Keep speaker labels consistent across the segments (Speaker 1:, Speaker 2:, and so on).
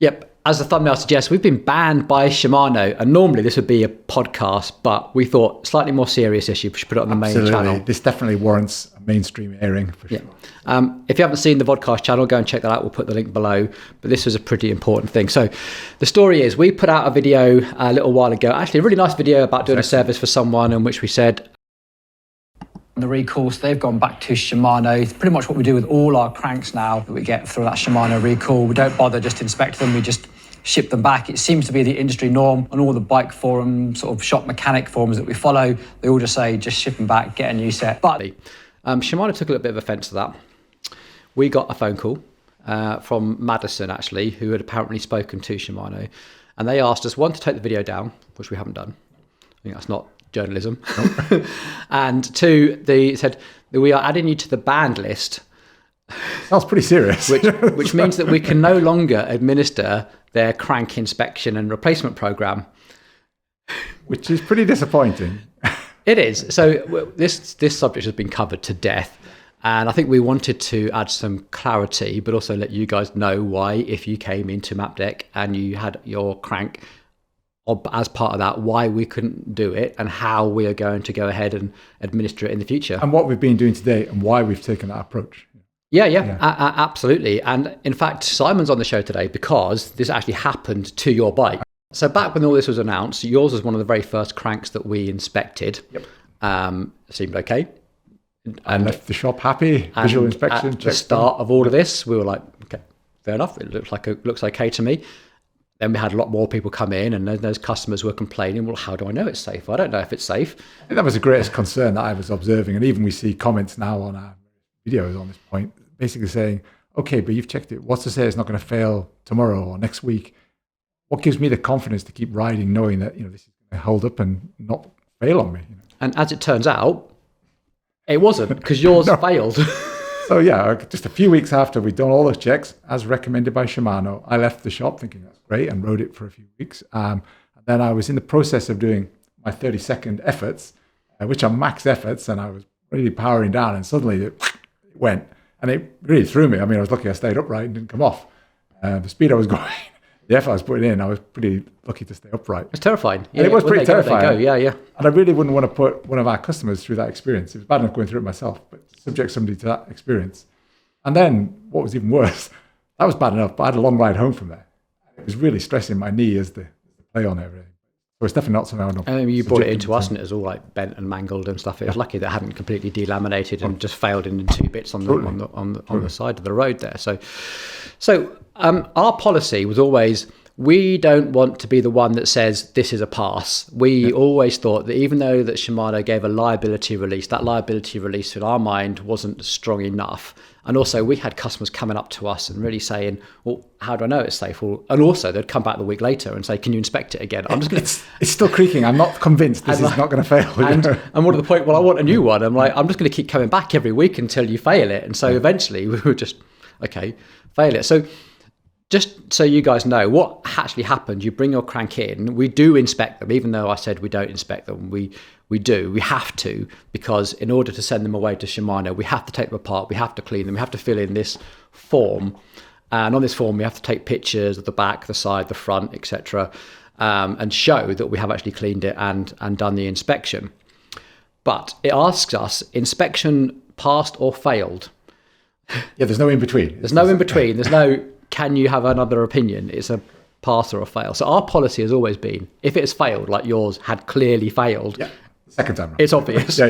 Speaker 1: Yep. As the thumbnail suggests, we've been banned by Shimano, and normally this would be a podcast, but we thought slightly more serious issue. We should put it on the main channel.
Speaker 2: This definitely warrants a mainstream airing for sure.
Speaker 1: If you haven't seen the Vodcast channel, go and check that out. We'll put the link below. But this was a pretty important thing. So the story is, we put out a video a little while ago, actually a really nice video about doing a service for someone, in which we said the recalls, they've gone back to Shimano. It's pretty much what we do with all our cranks now that we get through that Shimano recall. We don't bother just to inspect them, we just ship them back. It seems to be the industry norm on all the bike forums, sort of shop mechanic forums that we follow. They all just say, just ship them back, get a new set. But Shimano took a little bit of offence to that. We got a phone call from Madison, actually, who had apparently spoken to Shimano. And they asked us, one, to take the video down, which we haven't done. I think that's not journalism. Nope. And two, they said that we are adding you to the banned list.
Speaker 2: Sounds pretty serious.
Speaker 1: which means that we can no longer administer their crank inspection and replacement program.
Speaker 2: Which is pretty disappointing.
Speaker 1: It is. So this subject has been covered to death. And I think we wanted to add some clarity, but also let you guys know why, if you came into MapDeck and you had your crank as part of that, why we couldn't do it and how we are going to go ahead and administer it in the future.
Speaker 2: And what we've been doing today and why we've taken that approach.
Speaker 1: Yeah. Absolutely. And in fact, Simon's on the show today because this actually happened to your bike. So back when all this was announced, yours was one of the very first cranks that we inspected.
Speaker 2: Yep.
Speaker 1: Seemed okay.
Speaker 2: And left the shop happy, visual inspection.
Speaker 1: At the start of all of this, we were like, okay, fair enough. It looks okay to me. Then we had a lot more people come in, and those customers were complaining, well, how do I know it's safe? I don't know if it's safe.
Speaker 2: I think that was the greatest concern that I was observing. And even we see comments now on our videos on this point, basically saying, okay, but you've checked it. What's to say it's not going to fail tomorrow or next week? What gives me the confidence to keep riding, knowing that this is going to hold up and not fail on me?
Speaker 1: And as it turns out, it wasn't, because yours failed.
Speaker 2: So yeah, just a few weeks after we'd done all those checks, as recommended by Shimano, I left the shop thinking that's great and rode it for a few weeks. And then I was in the process of doing my 30-second efforts, which are max efforts, and I was really powering down, and suddenly it went. And it really threw me. I mean, I was lucky I stayed upright and didn't come off. The speed I was going, the effort I was putting in, I was pretty lucky to stay upright.
Speaker 1: It's terrifying.
Speaker 2: Yeah, it was pretty terrifying.
Speaker 1: Yeah.
Speaker 2: And I really wouldn't want to put one of our customers through that experience. It was bad enough going through it myself, but subject somebody to that experience. And then what was even worse, that was bad enough, but I had a long ride home from there. It was really stressing my knee as the play on everything. So it's definitely not something I
Speaker 1: mean, you brought it into us and it was all like bent and mangled and stuff. It was lucky that it hadn't completely delaminated and just failed into two bits on the side of the road there. So our policy was always, we don't want to be the one that says this is a pass. We always thought that even though that Shimano gave a liability release, that liability release in our mind wasn't strong enough. And also we had customers coming up to us and really saying, well, how do I know it's safe? And also they'd come back the week later and say, can you inspect it again?
Speaker 2: It's still creaking. I'm not convinced this is not going to fail.
Speaker 1: And more to the point, well, I want a new one. I'm like, I'm just going to keep coming back every week until you fail it. And so eventually we were just, okay, fail it. So just so you guys know what actually happened, you bring your crank in, we do inspect them, even though I said we don't inspect them, we do, we have to, because in order to send them away to Shimano, we have to take them apart, we have to clean them, we have to fill in this form, and on this form we have to take pictures of the back, the side, the front, etc., and show that we have actually cleaned it and done the inspection. But it asks us, inspection passed or failed?
Speaker 2: Yeah, there's no in between.
Speaker 1: There's no can you have another opinion? It's a pass or a fail. So our policy has always been, if it's failed, like yours had clearly failed,
Speaker 2: second time around,
Speaker 1: it's obvious.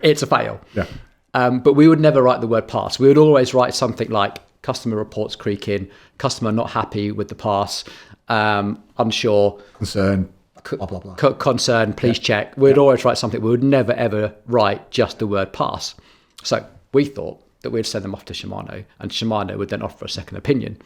Speaker 1: It's a fail.
Speaker 2: Yeah.
Speaker 1: But we would never write the word pass. We would always write something like customer reports creaking, customer not happy with the pass, unsure,
Speaker 2: concern, blah, blah, blah.
Speaker 1: Concern, please check. We'd always write something. We would never, ever write just the word pass. So we thought that we'd send them off to Shimano, and Shimano would then offer a second opinion.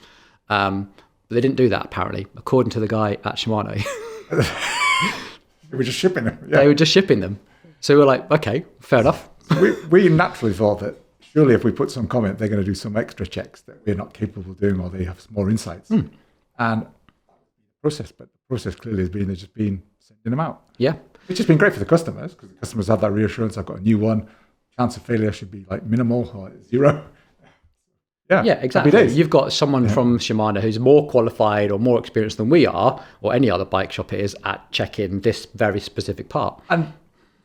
Speaker 1: But they didn't do that, apparently, according to the guy at Shimano.
Speaker 2: They were just shipping them.
Speaker 1: They were just shipping them. So we were like, okay, fair enoff.
Speaker 2: we naturally thought that surely if we put some comment, they're going to do some extra checks that we're not capable of doing, or they have more insights. And the process clearly has been, they've just been sending them out.
Speaker 1: Yeah.
Speaker 2: Which has been great for the customers, because the customers have that reassurance, I've got a new one. Chance of failure should be like minimal or zero.
Speaker 1: Yeah, exactly. You've got someone from Shimano who's more qualified or more experienced than we are, or any other bike shop is, at checking this very specific part.
Speaker 2: And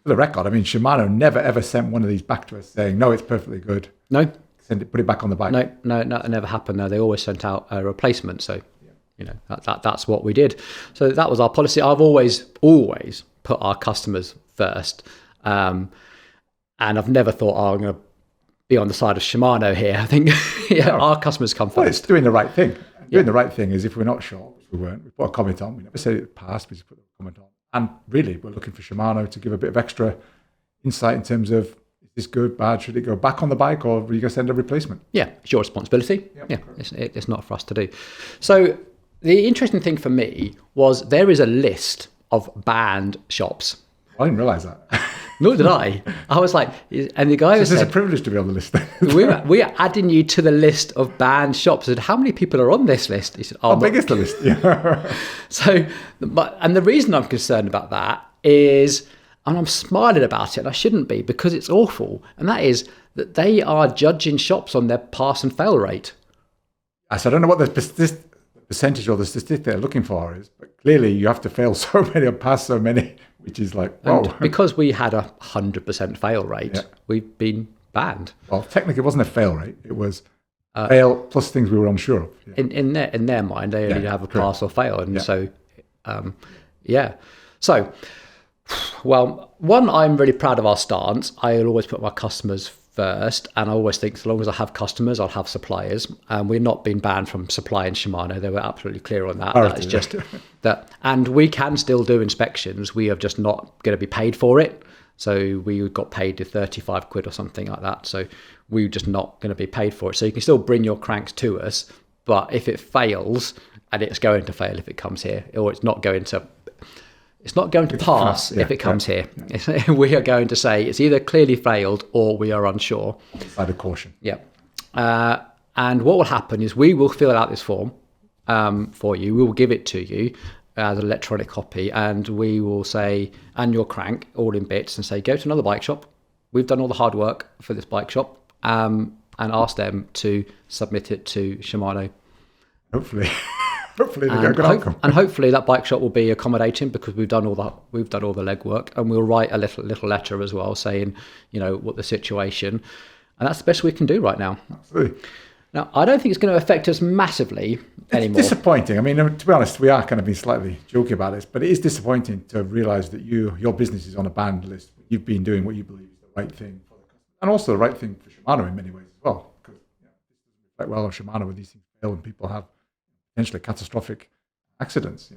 Speaker 2: for the record, I mean, Shimano never ever sent one of these back to us saying, no, it's perfectly good.
Speaker 1: No.
Speaker 2: Put it back on the bike.
Speaker 1: No, that never happened. No, they always sent out a replacement. So, that's what we did. So that was our policy. I've always put our customers first. And I've never thought, I'm going to be on the side of Shimano here. I think our customers come first.
Speaker 2: Well, it's doing the right thing. Doing the right thing is, if we're not sure, which we weren't, we put a comment on. We never said it passed, we just put a comment on. And really, we're looking for Shimano to give a bit of extra insight in terms of, is this good, bad, should it go back on the bike, or are you going to send a replacement? Yeah,
Speaker 1: it's your responsibility. It's not for us to do. So the interesting thing for me was there is a list of banned shops.
Speaker 2: I didn't realise that.
Speaker 1: Nor did I. I was like, and the guy was
Speaker 2: saying, it's a privilege to be on the list.
Speaker 1: we're adding you to the list of banned shops. I said, how many people are on this list? He said,
Speaker 2: how big is the list? Yeah.
Speaker 1: So, and the reason I'm concerned about that is, and I'm smiling about it, and I shouldn't be, because it's awful, and that is that they are judging shops on their pass and fail rate.
Speaker 2: So I don't know what the percentage or the statistic they're looking for is, but clearly you have to fail so many or pass so many, which is like, whoa.
Speaker 1: And because we had 100% fail rate, we've been banned.
Speaker 2: Well, technically it wasn't a fail rate. It was fail plus things we were unsure of.
Speaker 1: Yeah. In their mind, they only have a pass or fail. And so, So, well, one, I'm really proud of our stance. I'll always put my customers first, and I always think, so long as I have customers, I'll have suppliers. And we're not being banned from supplying Shimano. They were absolutely clear on that. That is just that, and we can still do inspections. We are just not going to be paid for it. So we got paid the 35 quid or something like that. So we're just not going to be paid for it. So you can still bring your cranks to us, but if it fails, and it's going to fail if it comes here, or it's not going to pass if it comes here. We are going to say it's either clearly failed or we are unsure.
Speaker 2: Side of caution.
Speaker 1: Yeah. And what will happen is we will fill out this form for you. We will give it to you as an electronic copy, and we will say, and your crank, all in bits, and say, go to another bike shop. We've done all the hard work for this bike shop, and ask them to submit it to Shimano.
Speaker 2: Hopefully they get a good outcome.
Speaker 1: And hopefully that bike shop will be accommodating, because we've done all the legwork, and we'll write a little letter as well saying, what the situation, and that's the best we can do right now.
Speaker 2: Absolutely.
Speaker 1: Now, I don't think it's going to affect us massively anymore.
Speaker 2: It's disappointing. I mean, to be honest, we are kind of being slightly joking about this, but it is disappointing to realise that your business is on a banned list. You've been doing what you believe is the right thing for the customer, and also the right thing for Shimano in many ways as well, because this doesn't reflect well on Shimano when these things fail and people have potentially catastrophic accidents.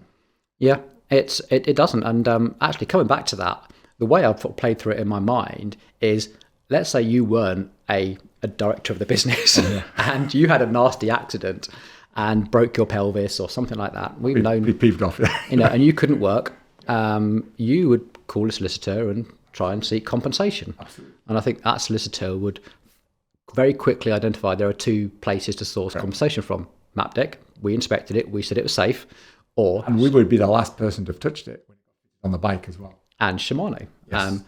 Speaker 1: Yeah, it doesn't. And actually, coming back to that, the way I've played through it in my mind is, let's say you weren't a director of the business and you had a nasty accident and broke your pelvis or something like that. We've known,
Speaker 2: be peeved off,
Speaker 1: and you couldn't work. You would call a solicitor and try and seek compensation.
Speaker 2: Absolutely.
Speaker 1: And I think that solicitor would very quickly identify there are two places to source compensation from. Mapdeck, we inspected it, we said it was safe, and
Speaker 2: we would be the last person to have touched it when it got on the bike as well.
Speaker 1: And Shimano. Yes.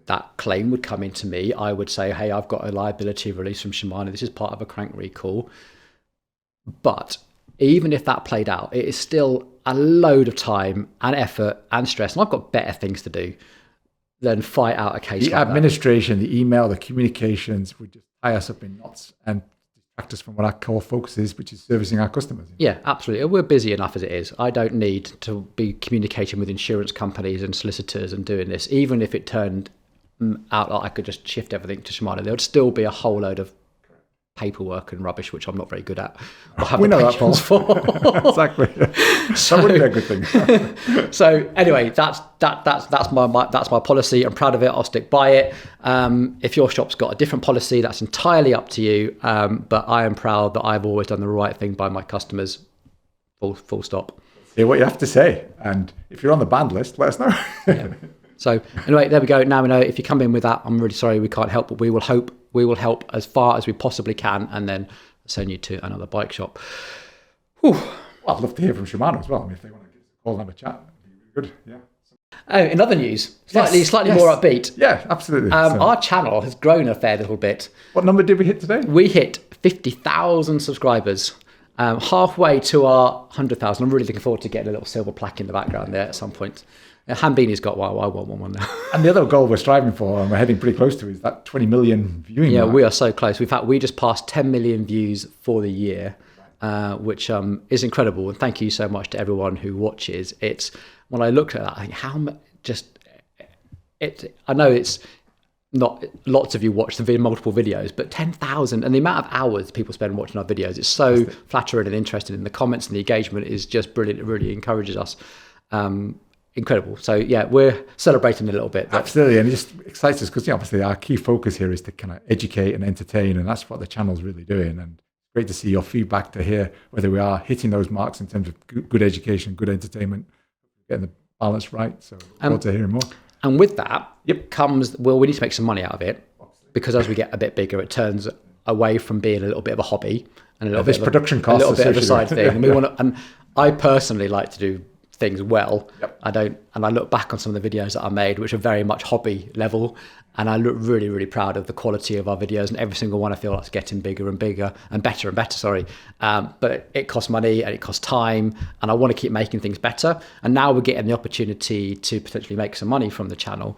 Speaker 1: That claim would come into me. I would say, hey, I've got a liability release from Shimano. This is part of a crank recall. But even if that played out, it is still a load of time and effort and stress. And I've got better things to do than fight out a case
Speaker 2: like administration, the email, the communications would just tie us up in knots and distract us from what our core focus is, which is servicing our customers.
Speaker 1: Yeah, absolutely. We're busy enough as it is. I don't need to be communicating with insurance companies and solicitors and doing this. Even if it turned out like I could just shift everything to Shimano, there would still be a whole load of paperwork and rubbish, which I'm not very good at.
Speaker 2: We know that, Paul. Exactly. That wouldn't be a good thing.
Speaker 1: So anyway, that's my policy. I'm proud of it. I'll stick by it. If your shop's got a different policy, that's entirely up to you. But I am proud that I've always done the right thing by my customers. Full stop.
Speaker 2: Hear what you have to say, and if you're on the banned list, let us know.
Speaker 1: Yeah. So anyway, there we go. Now we know. If you come in with that, I'm really sorry we can't help, but we will help as far as we possibly can, and then send you to another bike shop.
Speaker 2: Well, I'd love to hear from Shimano as well. I mean, if they want to give us a call and have a chat, it'd be really good. Yeah.
Speaker 1: Oh, in other news, slightly more upbeat.
Speaker 2: Yeah, absolutely.
Speaker 1: Our channel has grown a fair little bit.
Speaker 2: What number did we hit today?
Speaker 1: We hit 50,000 subscribers. Halfway to our 100,000. I'm really looking forward to getting a little silver plaque in the background there at some point. Hambini's got one. I want one now.
Speaker 2: And the other goal we're striving for, and we're heading pretty close to, is that 20 million viewing mark.
Speaker 1: We are so close. In fact, we just passed 10 million views for the year, which is incredible. And thank you so much to everyone who watches. It's when I looked at that, I think I know it's not lots of you watch the multiple videos, but 10,000 and the amount of hours people spend watching our videos, it's so flattering and interesting. And the comments and the engagement is just brilliant. It really encourages us. Incredible. So yeah, we're celebrating a little bit.
Speaker 2: Absolutely. And it just excites us because obviously our key focus here is to kind of educate and entertain. And that's what the channel's really doing. And great to see your feedback, to hear whether we are hitting those marks in terms of good education, good entertainment, getting the balance right. So forward to hearing more.
Speaker 1: And with that comes, we need to make some money out of it, because as we get a bit bigger, it turns away from being a little bit of a hobby and a little bit of
Speaker 2: production costs,
Speaker 1: a little bit of a side thing. And we want to, and I personally like to do things well. And I look back on some of the videos that I made, which are very much hobby level, and I look really, really proud of the quality of our videos, and every single one I feel like is getting bigger and bigger and better and better. But it costs money and it costs time, and I want to keep making things better. And now we're getting the opportunity to potentially make some money from the channel,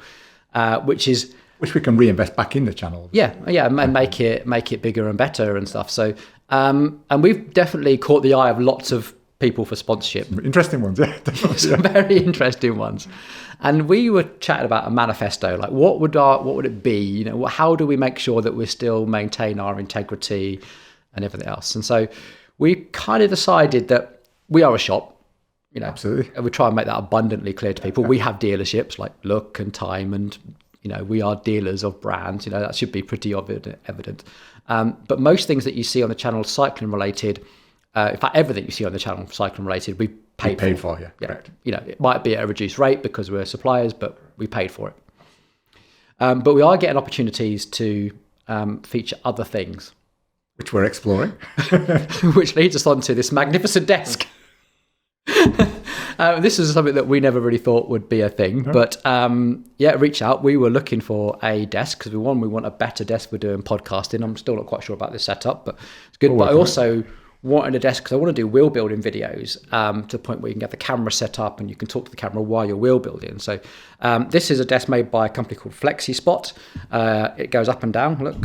Speaker 1: which
Speaker 2: we can reinvest back in the channel.
Speaker 1: And make it bigger and better and stuff. So and we've definitely caught the eye of lots of people for sponsorship.
Speaker 2: Interesting ones,
Speaker 1: Some very interesting ones. And we were chatting about a manifesto, like what would it be? You know, how do we make sure that we still maintain our integrity and everything else? And so we kind of decided that we are a shop,
Speaker 2: absolutely.
Speaker 1: And we try and make that abundantly clear to people. We have dealerships like Look and Time, and we are dealers of brands. That should be pretty evident. But most things that you see on the channel cycling related, in fact, everything you see on the channel cycling related, we paid for.
Speaker 2: Correct.
Speaker 1: It might be at a reduced rate because we're suppliers, but we paid for it. But we are getting opportunities to feature other things,
Speaker 2: which we're exploring,
Speaker 1: which leads us on to this magnificent desk. This is something that we never really thought would be a thing, but reach out. We were looking for a desk because we want a better desk for doing podcasting. I'm still not quite sure about this setup, but it's good. But I also wanted a desk because I want to do wheel building videos to the point where you can get the camera set up and you can talk to the camera while you're wheel building. So this is a desk made by a company called FlexiSpot. It goes up and down. Look.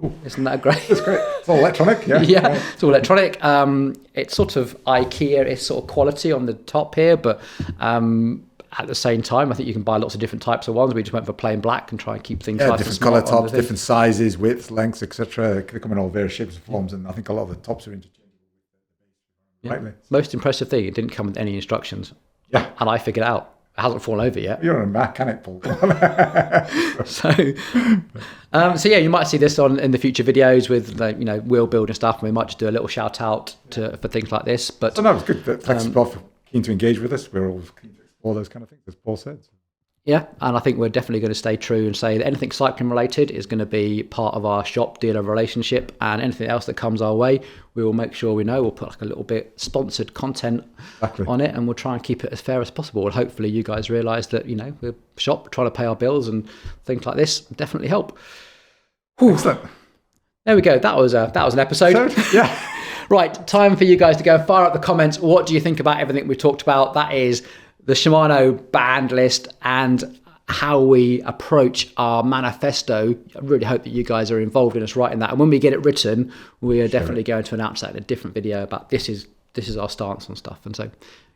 Speaker 1: Ooh. Isn't that great?
Speaker 2: It's great. It's all electronic.
Speaker 1: It's all electronic. It's sort of IKEA-ish sort of quality on the top here, but at the same time, I think you can buy lots of different types of ones. We just went for plain black and try and keep things nice
Speaker 2: different colour tops, different sizes, widths, lengths, etc. They come in all various shapes and forms, and I think a lot of the tops are interchangeable.
Speaker 1: Most impressive thing, it didn't come with any instructions.
Speaker 2: Yeah.
Speaker 1: And I figured it out. It hasn't fallen over yet.
Speaker 2: You're a mechanic, Paul.
Speaker 1: So you might see this in the future videos with wheel building stuff, and we might just do a little shout out for things like this. But
Speaker 2: no, it's good that FlexiSpot keen to engage with us. We're always keen to explore those kind of things, as Paul said.
Speaker 1: Yeah, and I think we're definitely going to stay true and say that anything cycling related is going to be part of our shop dealer relationship, and anything else that comes our way, we will make sure we know. We'll put like a little bit sponsored content on it, and we'll try and keep it as fair as possible. And hopefully you guys realise that, we're a shop trying to pay our bills, and things like this definitely help.
Speaker 2: Excellent.
Speaker 1: There we go. That was an episode.
Speaker 2: Yeah.
Speaker 1: Right, time for you guys to go and fire up the comments. What do you think about everything we've talked about? That is the Shimano band list and how we approach our manifesto. I really hope that you guys are involved in us writing that. And when we get it written, we are definitely going to announce that in a different video about this is our stance on stuff. And so,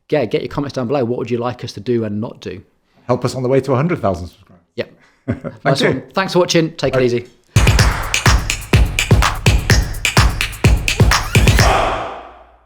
Speaker 1: get your comments down below. What would you like us to do and not do?
Speaker 2: Help us on the way to 100,000 subscribers.
Speaker 1: Yep. Thanks for watching. Take it easy.